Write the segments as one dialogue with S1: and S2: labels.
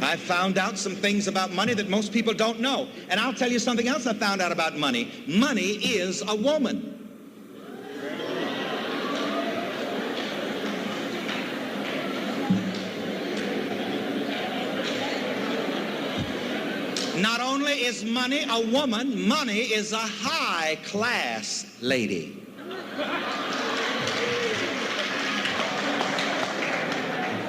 S1: I found out some things about money that most people don't know. And I'll tell you something else I found out about money. Money is a woman. Not only is money a woman, money is a high-class lady.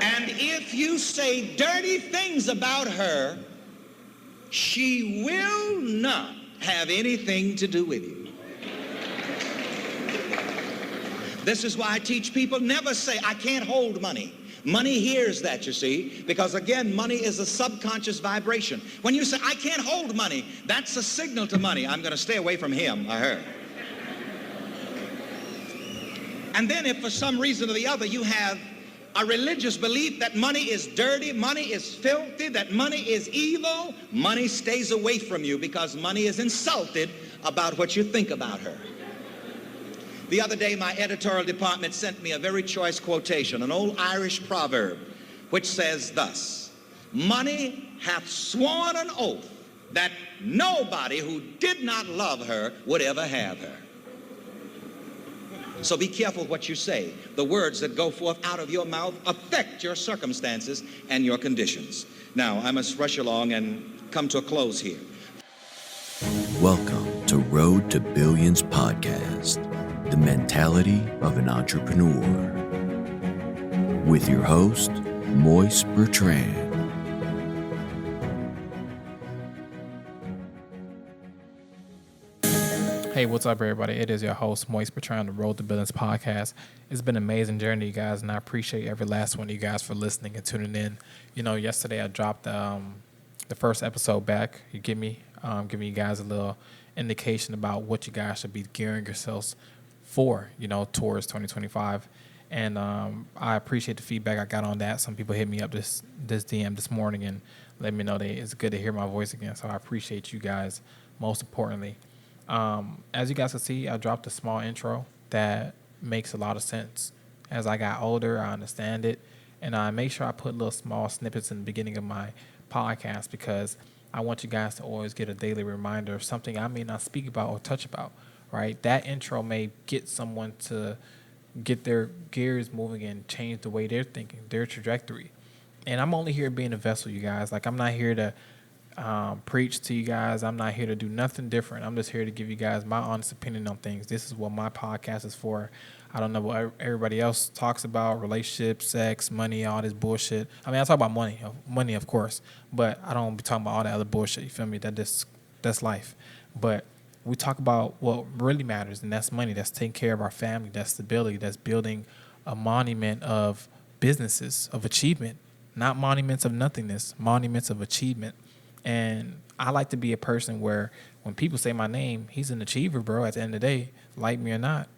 S1: And if you say dirty things about her, she will not have anything to do with you. This is why I teach people never say, I can't hold money. Money hears that, you see, because again, money is a subconscious vibration. When you say, I can't hold money, that's a signal to money. I'm going to stay away from him or her. And then if for some reason or the other you have a religious belief that money is dirty, money is filthy, that money is evil, money stays away from you because money is insulted about what you think about her. The other day, my editorial department sent me a very choice quotation, an old Irish proverb, which says thus, money hath sworn an oath that nobody who did not love her would ever have her. So be careful what you say. The words that go forth out of your mouth affect your circumstances and your conditions. Now, I must rush along and come to a close here.
S2: Welcome to Road to Billions Podcast, the mentality of an entrepreneur. With your host, Moise Bertrand.
S3: Hey, what's up, everybody? It is your host, Moise Bertrand, the Road to Billions Podcast. It's been an amazing journey, you guys, and I appreciate every last one of you guys for listening and tuning in. You know, yesterday I dropped the first episode back. You give me, giving you guys a little indication about what you guys should be gearing yourselves for, you know, towards 2025. And I appreciate the feedback I got on that. Some people hit me up this DM this morning and let me know that it's good to hear my voice again. So I appreciate you guys, most importantly. As you guys can see, I dropped a small intro that makes a lot of sense. As I got older, I understand it. And I make sure I put little small snippets in the beginning of my podcast because I want you guys to always get a daily reminder of something I may not speak about or touch about, right? That intro may get someone to get their gears moving and change the way they're thinking, their trajectory. And I'm only here being a vessel, you guys. Like, I'm not here to preach to you guys. I'm not here to do nothing different. I'm just here to give you guys my honest opinion on things. This is what my podcast is for. I don't know what everybody else talks about, relationships, sex, money, all this bullshit. I mean, I talk about money, of course, but I don't be talking about all that other bullshit. You feel me? That's life. But we talk about what really matters, and that's money. That's taking care of our family. That's stability. That's building a monument of businesses, of achievement, not monuments of nothingness, monuments of achievement. And I like to be a person where when people say my name, he's an achiever, bro. At the end of the day, like me or not,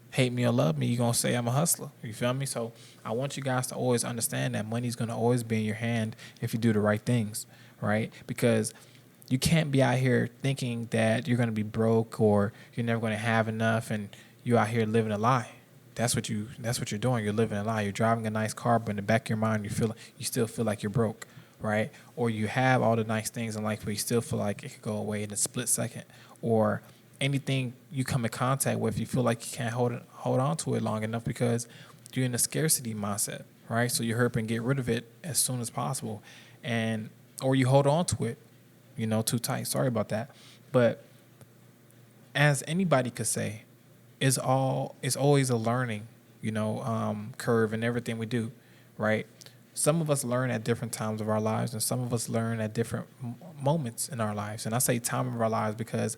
S3: hate me or love me, you're going to say I'm a hustler. You feel me? So I want you guys to always understand that money's going to always be in your hand if you do the right things, right? Because you can't be out here thinking that you're going to be broke or you're never going to have enough and you're out here living a lie. That's what you're doing. You're living a lie. You're driving a nice car, but in the back of your mind, you still feel like you're broke. Right? Or you have all the nice things in life, but you still feel like it could go away in a split second. Or anything you come in contact with, you feel like you can't hold on to it long enough because you're in a scarcity mindset, right? So you hurry up and get rid of it as soon as possible. Or you hold on to it, too tight. Sorry about that. But as anybody could say, it's always a learning, curve in everything we do, right? Some of us learn at different times of our lives, and some of us learn at different moments in our lives. And I say time of our lives because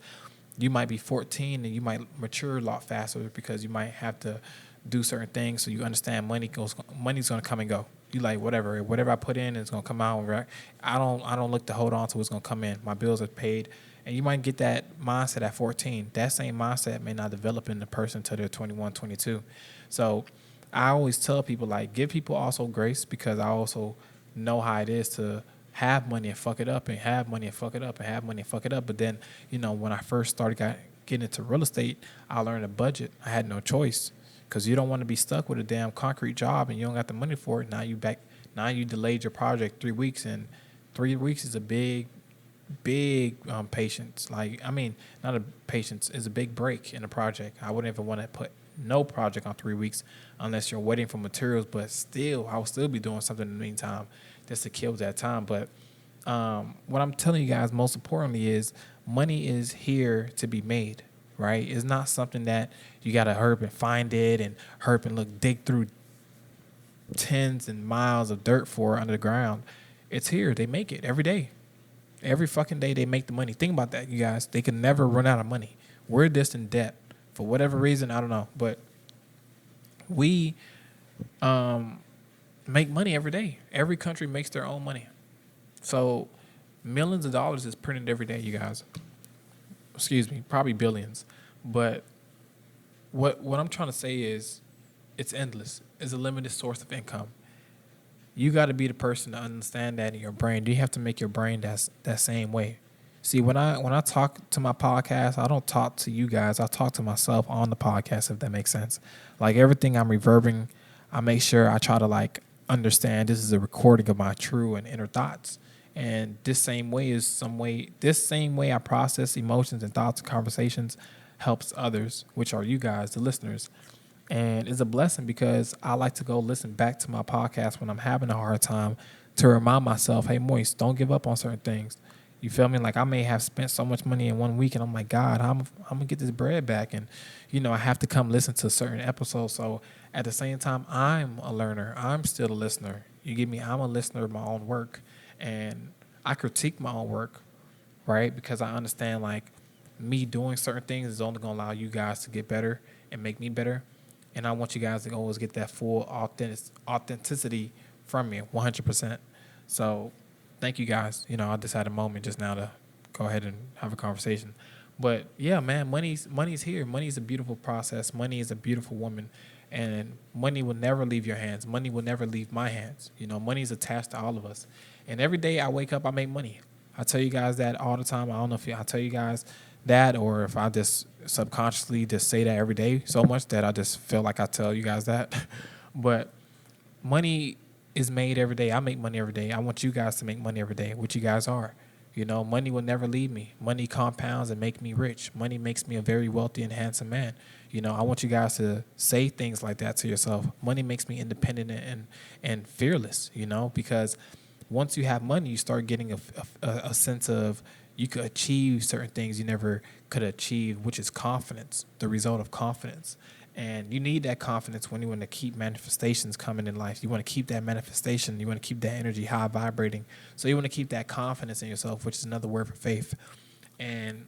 S3: you might be 14 and you might mature a lot faster because you might have to do certain things so you understand money's going to come and go. You like whatever I put in is going to come out. Right? I don't look to hold on to what's going to come in. My bills are paid. And you might get that mindset at 14. That same mindset may not develop in the person until they're 21, 22. So I always tell people, like, give people also grace because I also know how it is to have money and fuck it up and have money and fuck it up and have money and fuck it up. But then, when I first started getting into real estate, I learned a budget. I had no choice because you don't want to be stuck with a damn concrete job and you don't got the money for it. Now you delayed your project 3 weeks and 3 weeks is a big patience. Like, I mean, not a patience, is a big break in a project. I wouldn't even want to put no project on 3 weeks unless you're waiting for materials, but still, I'll still be doing something in the meantime just to kill that time. But what I'm telling you guys most importantly is money is here to be made, right? It's not something that you got to hurry and find it and hurry and dig through tens and miles of dirt for under the ground. It's here. They make it every day. Every fucking day they make the money. Think about that, you guys. They can never run out of money. We're just in debt for whatever reason. I don't know, but we make money every day. Every country makes their own money. So millions of dollars is printed every day, you guys. Excuse me, probably billions. But what I'm trying to say is it's endless. It's a limited source of income. You got to be the person to understand that in your brain. You have to make your brain that same way. See, when I talk to my podcast, I don't talk to you guys. I talk to myself on the podcast, if that makes sense. Like everything I'm reverbing, I make sure I try to like understand this is a recording of my true and inner thoughts. And this same way I process emotions and thoughts and conversations helps others, which are you guys, the listeners. And it's a blessing because I like to go listen back to my podcast when I'm having a hard time to remind myself, hey, Moist, don't give up on certain things. You feel me? Like I may have spent so much money in 1 week and I'm like, God, I'm going to get this bread back. And, I have to come listen to certain episodes. So at the same time, I'm a learner. I'm still a listener. You get me? I'm a listener of my own work. And I critique my own work, right? Because I understand like me doing certain things is only going to allow you guys to get better and make me better. And I want you guys to always get that full authenticity from me, 100%. So thank you guys. I just had a moment just now to go ahead and have a conversation. But yeah, man, money's here. Money's a beautiful process. Money is a beautiful woman. And money will never leave your hands. Money will never leave my hands. Money's attached to all of us. And every day I wake up, I make money. I tell you guys that all the time. I don't know if I tell you guys that or if I just subconsciously just say that every day so much that I just feel like I tell you guys that. But money is made every day. I make money every day. I want you guys to make money every day, which you guys are. Money will never leave me. Money compounds and make me rich. Money makes me a very wealthy and handsome man. I want you guys to say things like that to yourself. Money makes me independent and fearless, because once you have money, you start getting a sense of you could achieve certain things you never could achieve, which is confidence, the result of confidence. And you need that confidence when you want to keep manifestations coming in life. You want to keep that manifestation. You want to keep that energy high vibrating. So you want to keep that confidence in yourself, which is another word for faith. And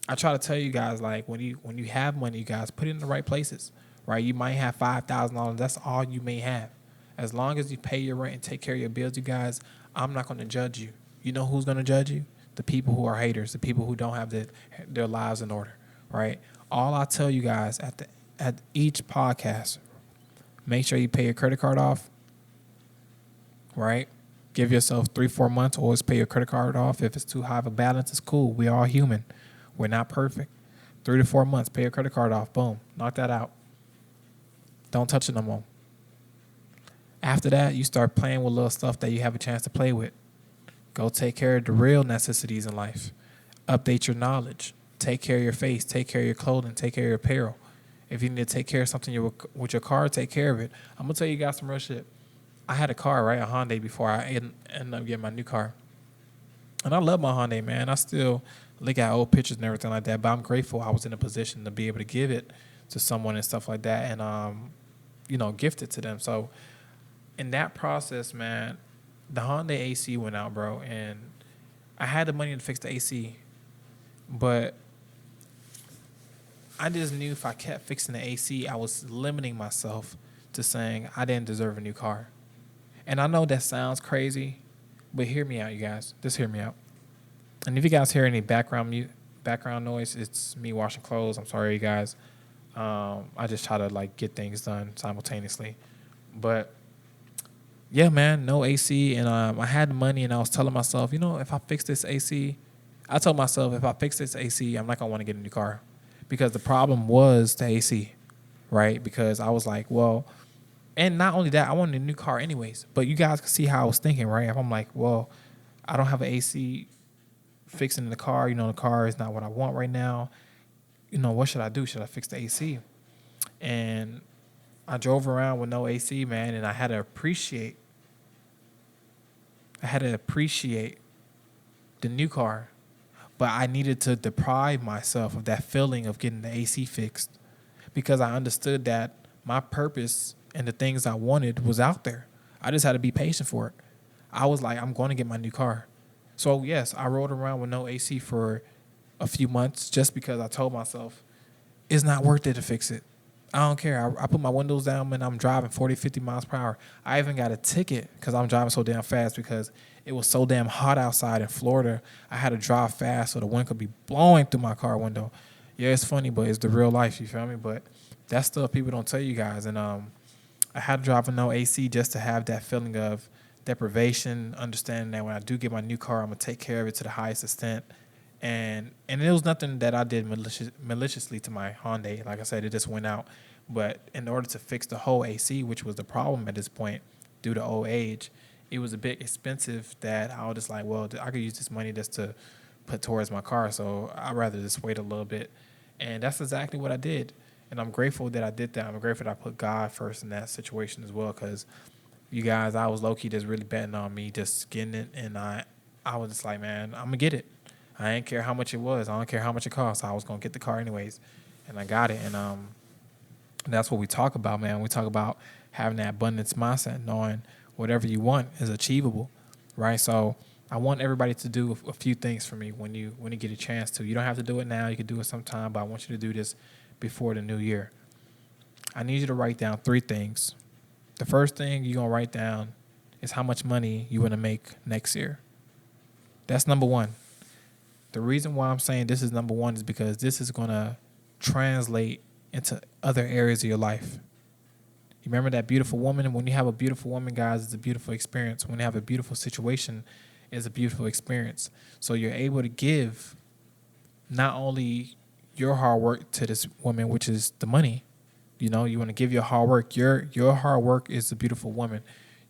S3: I try to tell you guys, like when you have money, you guys put it in the right places, right? You might have $5,000. That's all you may have. As long as you pay your rent and take care of your bills, you guys, I'm not going to judge you. You know who's going to judge you? The people who are haters, the people who don't have their lives in order, right? All I tell you guys at each podcast, make sure you pay your credit card off, right? Give yourself 3-4 months, always pay your credit card off. If it's too high of a balance, it's cool. We are all human. We're not perfect. 3 to 4 months, pay your credit card off. Boom. Knock that out. Don't touch it no more. After that, you start playing with little stuff that you have a chance to play with. Go take care of the real necessities in life. Update your knowledge. Take care of your face. Take care of your clothing. Take care of your apparel. If you need to take care of something with your car, take care of it. I'm going to tell you guys some real shit. I had a car, right, a Hyundai, before I ended up getting my new car. And I love my Hyundai, man. I still look at old pictures and everything like that, but I'm grateful I was in a position to be able to give it to someone and stuff like that and, gift it to them. So in that process, man, the Hyundai AC went out, bro, and I had the money to fix the AC, but I just knew if I kept fixing the AC, I was limiting myself to saying I didn't deserve a new car. And I know that sounds crazy, but hear me out, you guys. Just hear me out. And if you guys hear any background noise, it's me washing clothes. I'm sorry, you guys. I just try to get things done simultaneously. But yeah, man, no AC, and I had money, and I was telling myself, if I fix this AC, I'm not gonna want to get a new car, because the problem was the AC, right? Because I was like, well, and not only that, I wanted a new car anyways. But you guys can see how I was thinking, right? I'm like, well, I don't have an AC fixing in the car. You know, the car is not what I want right now. You know, what should I do? Should I fix the AC? And I drove around with no AC, man, and I had to appreciate the new car. But I needed to deprive myself of that feeling of getting the AC fixed because I understood that my purpose and the things I wanted was out there. I just had to be patient for it. I was like, I'm going to get my new car. So, yes, I rode around with no AC for a few months just because I told myself it's not worth it to fix it. I don't care. I put my windows down and I'm driving 40, 50 miles per hour. I even got a ticket because I'm driving so damn fast because it was so damn hot outside in Florida. I had to drive fast so the wind could be blowing through my car window. Yeah, it's funny, but it's the real life, you feel me? But that's stuff people don't tell you guys. And I had to drive with no AC just to have that feeling of deprivation, understanding that when I do get my new car, I'm going to take care of it to the highest extent. And it was nothing that I did maliciously to my Hyundai. Like I said, it just went out. But in order to fix the whole AC, which was the problem at this point due to old age, it was a bit expensive that I was just like, well, I could use this money just to put towards my car. So I'd rather just wait a little bit. And that's exactly what I did. And I'm grateful that I did that. I'm grateful that I put God first in that situation as well because you guys, I was low-key just really betting on me just getting it. And I was just like, man, I'm going to get it. I didn't care how much it was. I don't care how much it cost. I was going to get the car anyways. And I got it. And that's what we talk about, man. We talk about having that abundance mindset, knowing whatever you want is achievable, right? So I want everybody to do a few things for me when you get a chance to. You don't have to do it now. You can do it sometime, but I want you to do this before the new year. I need you to write down 3 things. The first thing you're going to write down is how much money you want to make next year. That's number 1. The reason why I'm saying this is number 1 is because this is going to translate into other areas of your life. You remember that beautiful woman? When you have a beautiful woman, guys, it's a beautiful experience. When you have a beautiful situation, it's a beautiful experience. So you're able to give not only your hard work to this woman, which is the money. You know, you want to give your hard work. Your hard work is a beautiful woman.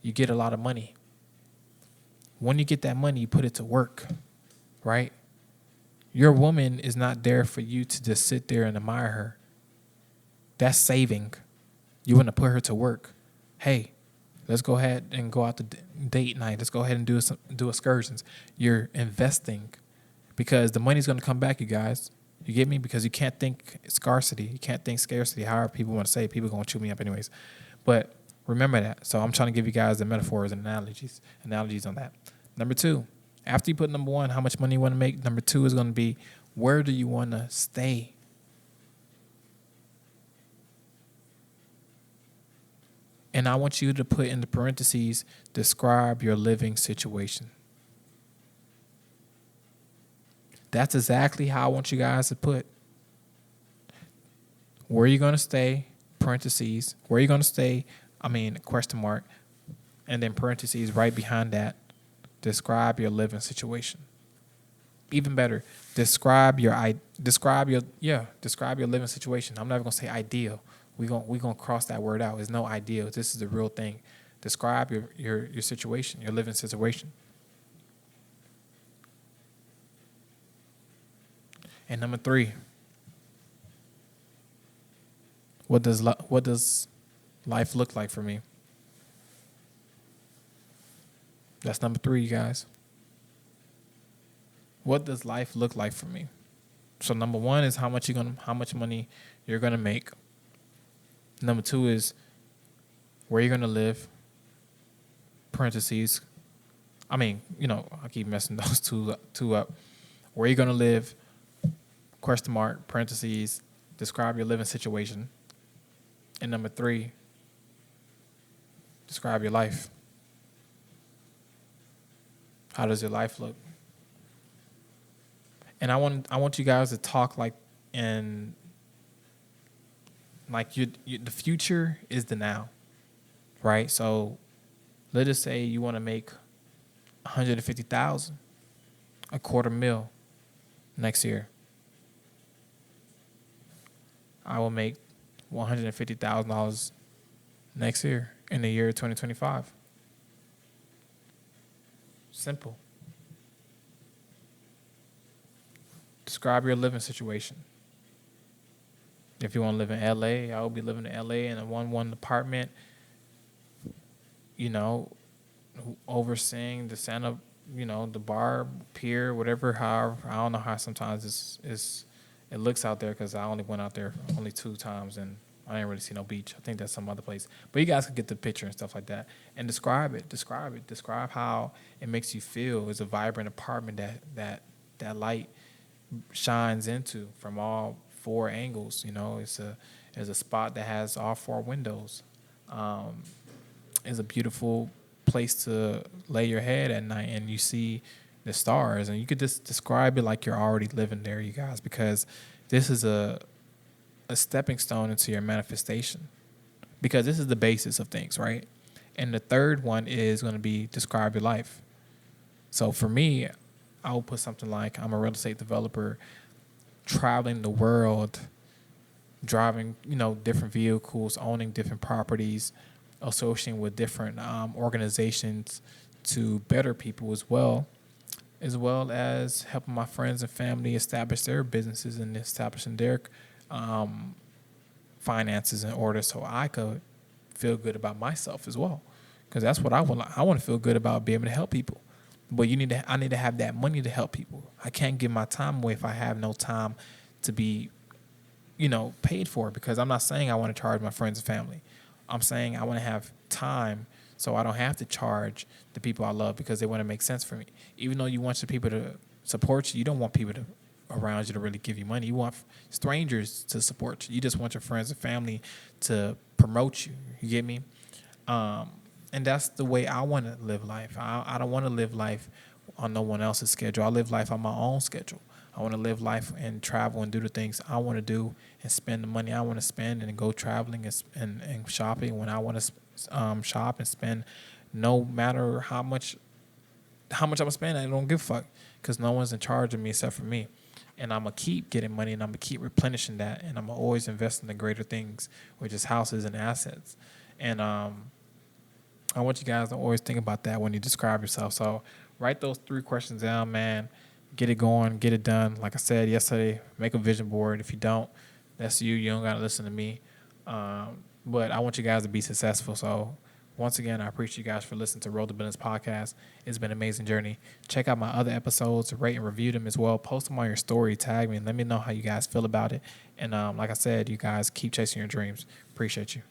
S3: You get a lot of money. When you get that money, you put it to work, right? Your woman is not there for you to just sit there and admire her. That's saving. You want to put her to work. Hey, let's go ahead and go out to date night. Let's go ahead and do excursions. You're investing because the money's going to come back, you guys. You get me? Because you can't think scarcity. You can't think scarcity. However people want to say it, people are going to chew me up anyways. But remember that. So I'm trying to give you guys the metaphors and analogies on that. Number 2, after you put number 1, how much money you want to make, number 2 is going to be where do you want to stay? And I want you to put in the parentheses, describe your living situation. That's exactly how I want you guys to put. Where are you going to stay? Parentheses. Where are you going to stay? Question mark. And then parentheses right behind that. Describe your living situation. Even better, describe your living situation. I'm never going to say ideal. We're gonna cross that word out. There's no ideal. This is the real thing. Describe your situation, your living situation. And number 3, what does life look like for me? That's number 3, you guys. What does life look like for me? So number 1 is how much money you're gonna make. Number 2 is where you're gonna live. Parentheses. I keep messing those two up. Where you're gonna live. Question mark. Parentheses. Describe your living situation. And number 3, describe your life. How does your life look? And I want you guys to talk the future is the now, right? So let us say you want to make $150,000, $250,000 next year. I will make $150,000 next year in the year 2025. Simple. describe your living situation. If you want to live in LA, I will be living in LA in a 1-1 apartment, overseeing the Santa, the bar, pier, whatever, however. I don't know how sometimes it looks out there because I only went out there only 2 times and I didn't really see no beach. I think that's some other place. But you guys can get the picture and stuff like that and describe it. Describe how it makes you feel. It's a vibrant apartment that light shines into from all 4 angles. It's a spot that has all 4 windows. It's a beautiful place to lay your head at night and you see the stars, and you could just describe it like you're already living there, you guys, because this is a stepping stone into your manifestation, because this is the basis of things, right? And the third one is going to be describe your life. So for me, I will put something like I'm a real estate developer traveling the world, driving, different vehicles, owning different properties, associating with different organizations to better people as well as helping my friends and family establish their businesses and establishing their finances in order so I could feel good about myself as well. Because that's what I want. I want to feel good about being able to help people. But I need to have that money to help people. I can't give my time away if I have no time to be, paid for, because I'm not saying I want to charge my friends and family. I'm saying I want to have time so I don't have to charge the people I love because they want to make sense for me. Even though you want your people to support you, you don't want people around you to really give you money. You want strangers to support you. You just want your friends and family to promote you. You get me? And that's the way I want to live life. I don't want to live life on no one else's schedule. I live life on my own schedule. I want to live life and travel and do the things I want to do and spend the money I want to spend and go traveling and shopping when I want to shop and spend, no matter how much I'm going to spend. I don't give a fuck because no one's in charge of me except for me. And I'm going to keep getting money and I'm going to keep replenishing that. And I'm going to always invest in the greater things, which is houses and assets. And I want you guys to always think about that when you describe yourself. So write those 3 questions down, man. Get it going, get it done. Like I said yesterday, make a vision board. If you don't, that's you. You don't got to listen to me. But I want you guys to be successful. So once again, I appreciate you guys for listening to Road to Business Podcast. It's been an amazing journey. Check out my other episodes, rate and review them as well. Post them on your story, tag me, and let me know how you guys feel about it. And like I said, you guys keep chasing your dreams. Appreciate you.